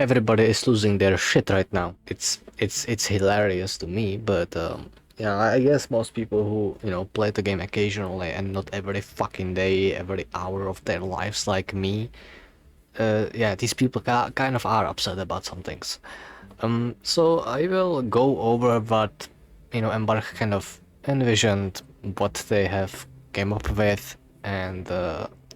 Everybody is losing their shit right now. It's hilarious to me, but yeah, I guess most people who play the game occasionally and not every fucking day, every hour of their lives like me, yeah, these people kind of are upset about some things. So I will go over what Embark kind of envisioned, what they have came up with, and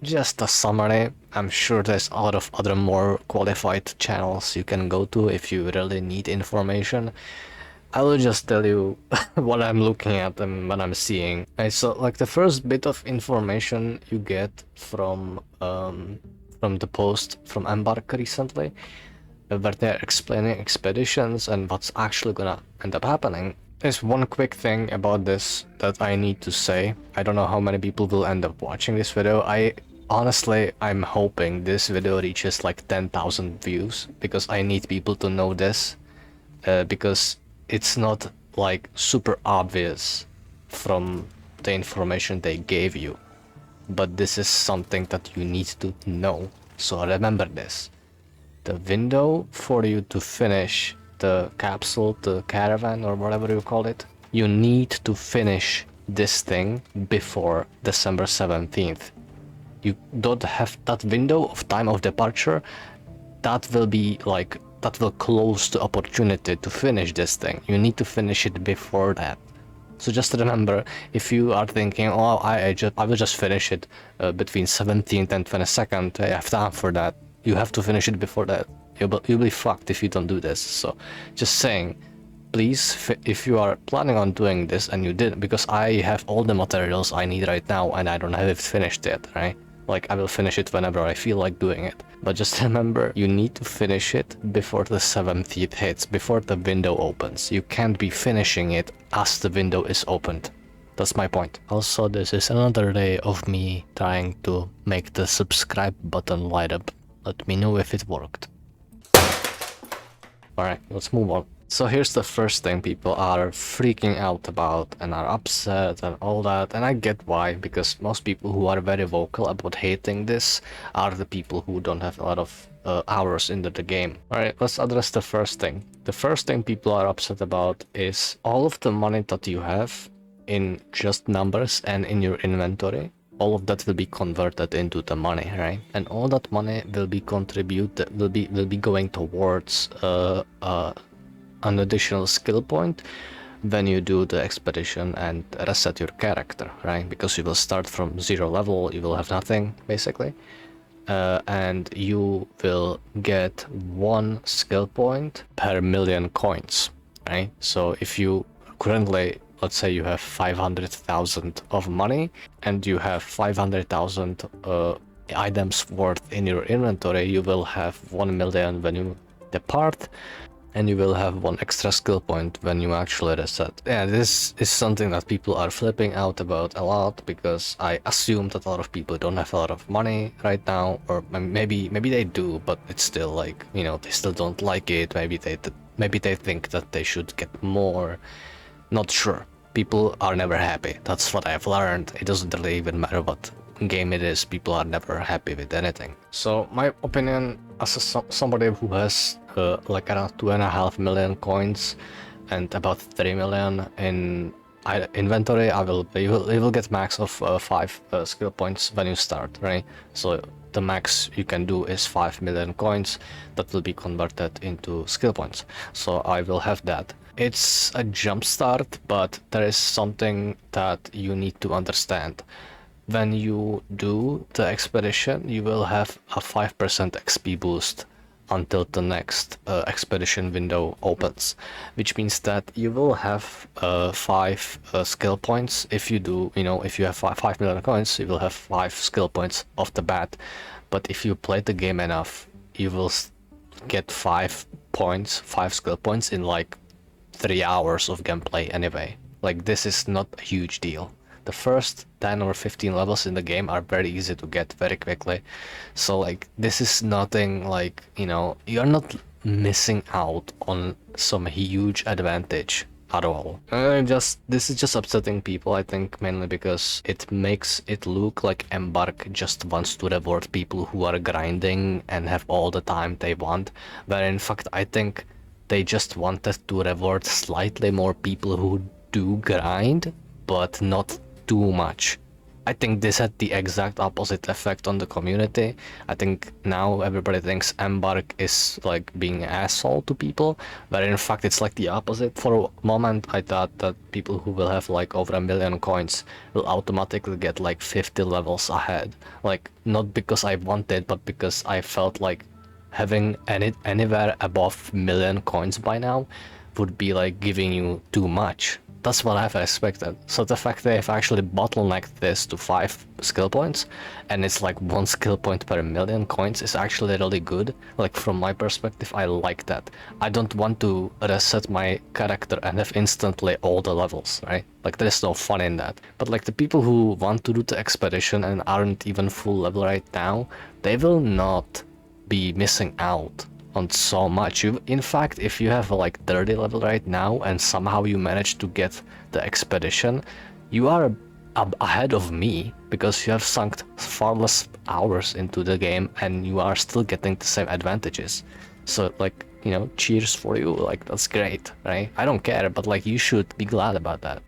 just a summary. I'm sure there's a lot of other more qualified channels you can go to if you really need information. I will just tell you what I'm looking at and what I'm seeing. Okay, so like the first bit of information you get from the post from Embark recently, where they're explaining expeditions and what's actually gonna end up happening. There's one quick thing about this that I need to say. I don't know how many people will end up watching this video. I'm hoping this video reaches like 10,000 views because I need people to know this, because it's not like super obvious from the information they gave you, but this is something that you need to know. So remember this. The window for you to finish the capsule, the caravan, or whatever you call it, you need to finish this thing before December 17th. You don't have that window of time of departure. That will close the opportunity to finish this thing. You need to finish it before that. So just remember, if you are thinking, oh, I will just finish it between 17th and 22nd, I have time for that. You have to finish it before that. You'll be fucked if you don't do this. So just saying, please, if you are planning on doing this and you did, because I have all the materials I need right now and I don't have it finished yet, right? Like, I will finish it whenever I feel like doing it. But just remember, you need to finish it before the 17th hits, before the window opens. You can't be finishing it as the window is opened. That's my point. Also, this is another day of me trying to make the subscribe button light up. Let me know if it worked. Alright, let's move on. So here's the first thing people are freaking out about and are upset and all that, and I get why, because most people who are very vocal about hating this are the people who don't have a lot of hours into the game. Alright, let's address the first thing. The first thing people are upset about is all of the money that you have in just numbers and in your inventory. All of that will be converted into the money, right? And all that money will be will be going towards an additional skill point when you do the expedition and reset your character, right? Because you will start from 0 level, you will have nothing basically, and you will get 1 skill point per million coins, right? So if you currently, let's say you have 500,000 of money and you have 500,000 items worth in your inventory, you will have 1 million when you depart, and you will have 1 extra skill point when you actually reset. Yeah, this is something that people are flipping out about a lot, because I assume that a lot of people don't have a lot of money right now, or maybe they do, but it's still like, they still don't like it. Maybe they think that they should get more. Not sure. People are never happy. That's what I've learned. It doesn't really even matter what game it is. People are never happy with anything. So my opinion, as somebody who has like around 2.5 million coins and about 3 million in inventory, you will get max of 5 skill points when you start, right? So the max you can do is 5 million coins that will be converted into skill points. So I will have that. It's a jump start, but there is something that you need to understand. When you do the expedition, you will have a 5% XP boost until the next expedition window opens, which means that you will have 5 skill points. If you do, if you have 5 million coins, you will have 5 skill points off the bat. But if you play the game enough, you will get 5 skill points in like 3 hours of gameplay anyway. Like, this is not a huge deal. The first 10 or 15 levels in the game are very easy to get very quickly. So like, this is nothing like, you're not missing out on some huge advantage at all. This is just upsetting people, I think, mainly because it makes it look like Embark just wants to reward people who are grinding and have all the time they want, where in fact I think they just wanted to reward slightly more people who do grind, but not too much. I think this had the exact opposite effect on the community. I think now everybody thinks Embark is like being an asshole to people, but in fact it's like the opposite. For a moment I thought that people who will have like over 1,000,000 coins will automatically get like 50 levels ahead. Like not because I wanted, but because I felt like having anywhere above 1,000,000 coins by now would be like giving you too much. That's what I've expected. So the fact they've actually bottlenecked this to 5 skill points, and it's like 1 skill point per 1,000,000 coins is actually really good. Like from my perspective, I like that. I don't want to reset my character and have instantly all the levels, right? Like there's no fun in that. But like the people who want to do the expedition and aren't even full level right now, they will not be missing out on so much. In fact, if you have like 30 level right now and somehow you manage to get the expedition, you are ahead of me because you have sunk far less hours into the game and you are still getting the same advantages. So like, you know, cheers for you, like that's great, right? I don't care, but like you should be glad about that.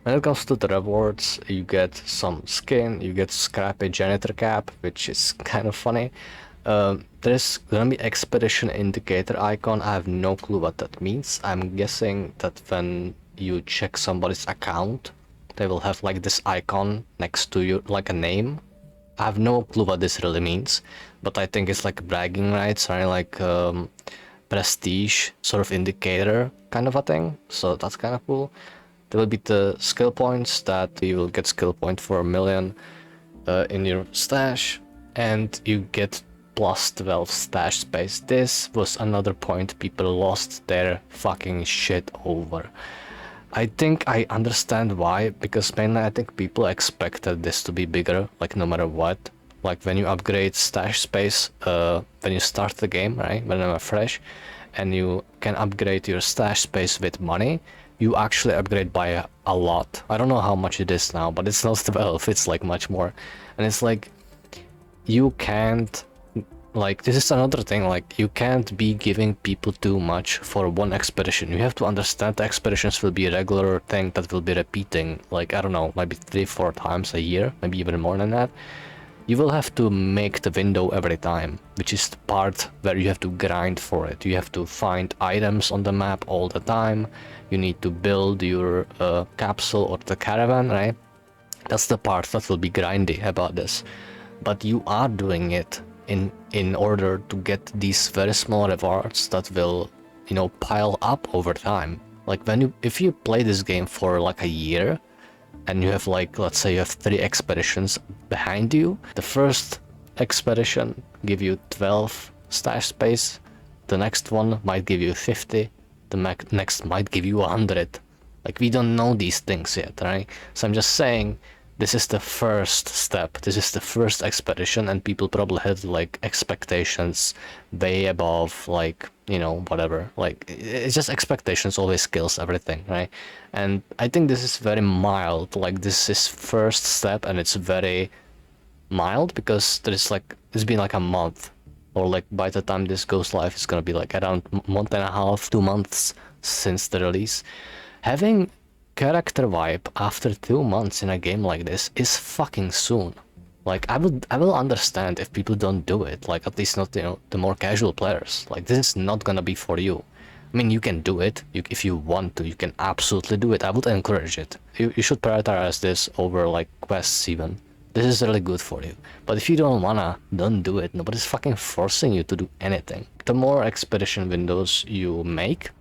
When it comes to the rewards, you get some skin, you get scrappy janitor cap, which is kind of funny. There's gonna be expedition indicator icon. I have no clue what that means. I'm guessing that when you check somebody's account, they will have like this icon next to you, like a name. I have no clue what this really means, but I think it's like bragging rights, right? Like prestige sort of indicator kind of a thing. So that's kind of cool. There will be the skill points that you will get skill point for 1,000,000 in your stash, and you get plus 12 stash space. This was another point people lost their fucking shit over. I think I understand why, because mainly I think people expected this to be bigger, like no matter what. Like when you upgrade stash space, when you start the game, right, when I'm fresh, and you can upgrade your stash space with money, you actually upgrade by a lot. I don't know how much it is now, but it's not 12, it's like much more. And it's like, you can't, like, this is another thing, like, you can't be giving people too much for one expedition. You have to understand the expeditions will be a regular thing that will be repeating, like, I don't know, maybe 3-4 times a year, maybe even more than that. You will have to make the window every time, which is the part where you have to grind for it. You have to find items on the map all the time. You need to build your capsule or the caravan, right? That's the part that will be grindy about this. But you are doing it in order to get these very small rewards that will, you know, pile up over time. Like if you play this game for like a year, and you have like, let's say you have 3 expeditions behind you, the first expedition give you 12 stash space, the next one might give you 50, the next might give you 100. Like, we don't know these things yet, right? So I'm just saying, this is the first step, this is the first expedition, and people probably had like expectations way above, like, you know, whatever. Like, it's just expectations always kills everything, right? And I think this is very mild, like this is first step, and it's very mild because there's like, it's been like a month, or like by the time this goes live it's gonna be like around month and a half, 2 months since the release. Having character wipe after 2 months in a game like this is fucking soon. Like, I will understand if people don't do it, like at least not, you know, the more casual players. Like, this is not gonna be for you. I mean, you can do it, if you want to, you can absolutely do it. I would encourage it. You should prioritize this over like quests even. This is really good for you. But if you don't wanna, don't do it. Nobody's fucking forcing you to do anything. The more expedition windows you make,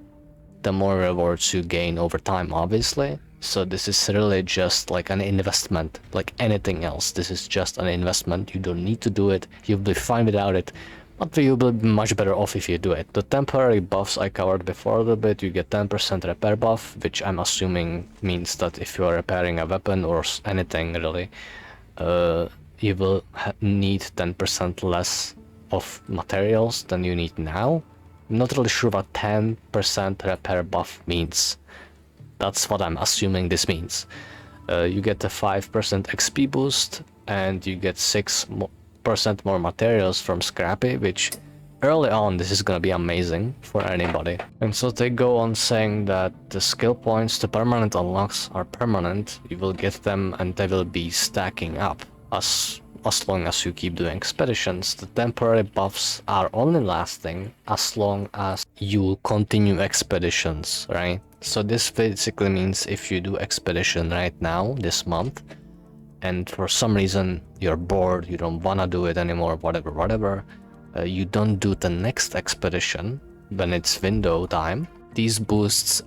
the more rewards you gain over time, obviously. So this is really just like an investment, like anything else. This is just an investment. You don't need to do it. You'll be fine without it, but you'll be much better off if you do it. The temporary buffs I covered before a little bit. You get 10% repair buff, which I'm assuming means that if you are repairing a weapon or anything really, you will need 10% less of materials than you need now. I'm not really sure what 10% repair buff means. That's what I'm assuming this means. You get a 5% XP boost, and you get 6% more materials from Scrappy, which early on this is gonna be amazing for anybody. And so they go on saying that the skill points, the permanent unlocks are permanent, you will get them and they will be stacking up as long as you keep doing expeditions. The temporary buffs are only lasting as long as you continue expeditions, right? So this basically means if you do expedition right now, this month, and for some reason you're bored, you don't wanna do it anymore, whatever, you don't do the next expedition when it's window time, these boosts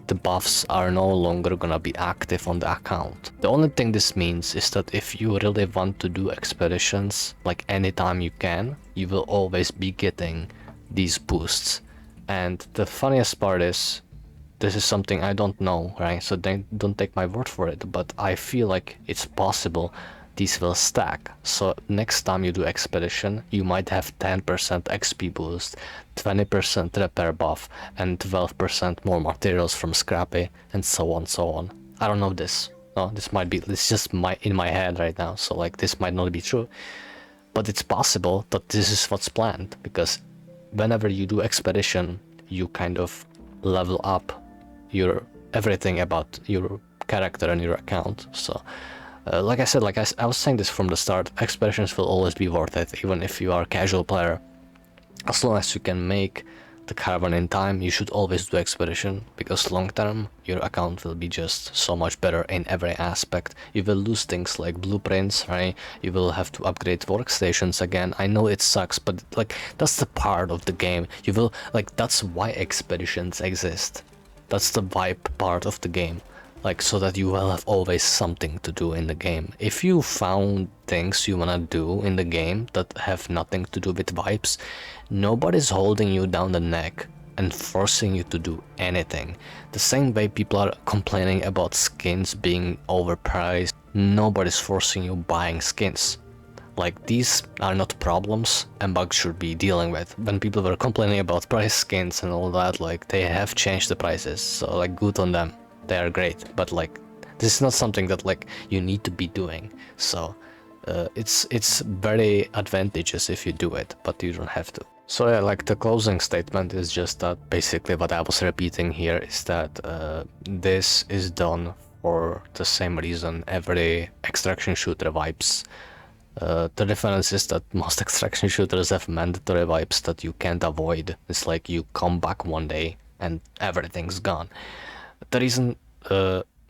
the buffs are no longer gonna be active on the account. The only thing this means is that if you really want to do expeditions, like anytime you can, you will always be getting these boosts. And the funniest part is, this is something I don't know, right? So don't take my word for it, but I feel like it's possible these will stack. So next time you do expedition, you might have 10% XP boost, 20% repair buff, and 12% more materials from Scrappy, and so on. I don't know this. No, it's just in my head right now, so like this might not be true. But it's possible that this is what's planned, because whenever you do expedition, you kind of level up everything about your character and your account. So like I said, I was saying this from the start, expeditions will always be worth it, even if you are a casual player. As long as you can make the caravan in time, you should always do expedition, because long term your account will be just so much better in every aspect. You will lose things like blueprints, right? You will have to upgrade workstations again. I know it sucks, but like that's the part of the game. You will that's why expeditions exist. That's the vibe part of the game. Like, so that you will have always something to do in the game. If you found things you wanna do in the game that have nothing to do with vibes, nobody's holding you down the neck and forcing you to do anything. The same way people are complaining about skins being overpriced, nobody's forcing you buying skins. Like, these are not problems Embark should be dealing with. When people were complaining about price skins and all that, like, they have changed the prices, so like, good on them. They are great, but like this is not something that like you need to be doing. So it's very advantageous if you do it, but you don't have to. So yeah, like the closing statement is just that basically what I was repeating here is that this is done for the same reason every extraction shooter vibes. The difference is that most extraction shooters have mandatory vibes that you can't avoid. It's like you come back one day and everything's gone. The reason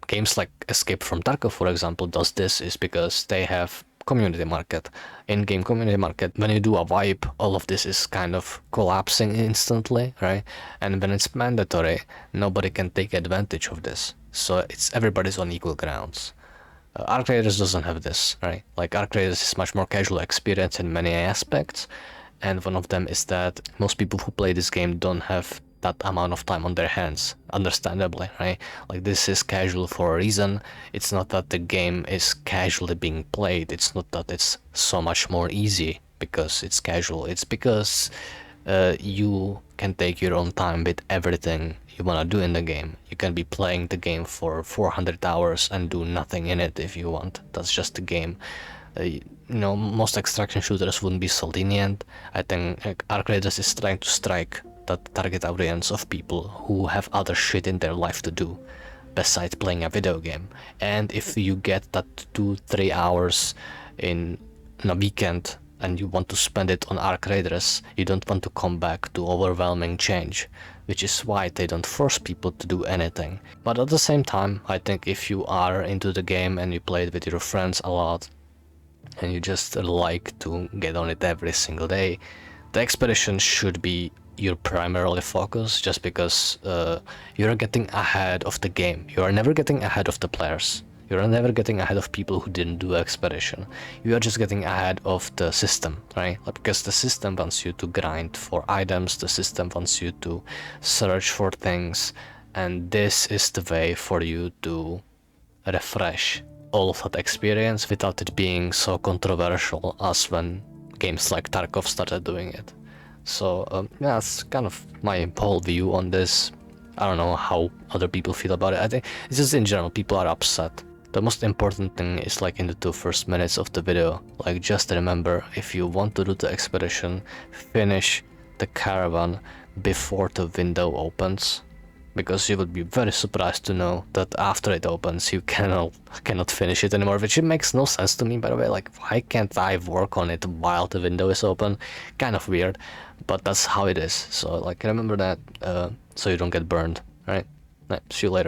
games like Escape from Tarkov, for example, does this is because they have community market. In-game community market, when you do a wipe, all of this is kind of collapsing instantly, right? And when it's mandatory, nobody can take advantage of this. So everybody's on equal grounds. Arc Raiders doesn't have this, right? Like, Arc Raiders is much more casual experience in many aspects, and one of them is that most people who play this game don't have that amount of time on their hands, understandably, right? Like, this is casual for a reason. It's not that the game is casually being played, it's not that it's so much more easy because it's casual, it's because you can take your own time with everything you want to do in the game. You can be playing the game for 400 hours and do nothing in it if you want. That's just the game. Most extraction shooters wouldn't be so lenient. I think Arc Raiders is trying to strike that target audience of people who have other shit in their life to do besides playing a video game. And if you get that 2-3 hours in a weekend and you want to spend it on Arc Raiders, you don't want to come back to overwhelming change, which is why they don't force people to do anything. But at the same time, I think if you are into the game and you play it with your friends a lot, and you just like to get on it every single day, the expedition should be your primarily focus, just because you're getting ahead of the game. You are never getting ahead of the players. You are never getting ahead of people who didn't do expedition. You are just getting ahead of the system, right? Because the system wants you to grind for items, the system wants you to search for things, and this is the way for you to refresh all of that experience without it being so controversial as when games like Tarkov started doing it. So yeah, that's kind of my whole view on this. I don't know how other people feel about it. I think it's just in general, people are upset. The most important thing is like in the 2 first minutes of the video, like just remember, if you want to do the expedition, finish the caravan before the window opens, because you would be very surprised to know that after it opens you cannot finish it anymore, which it makes no sense to me, by the way. Like, why can't I work on it while the window is open? Kind of weird, but that's how it is. So like, remember that, so you don't get burned. All right, see you later.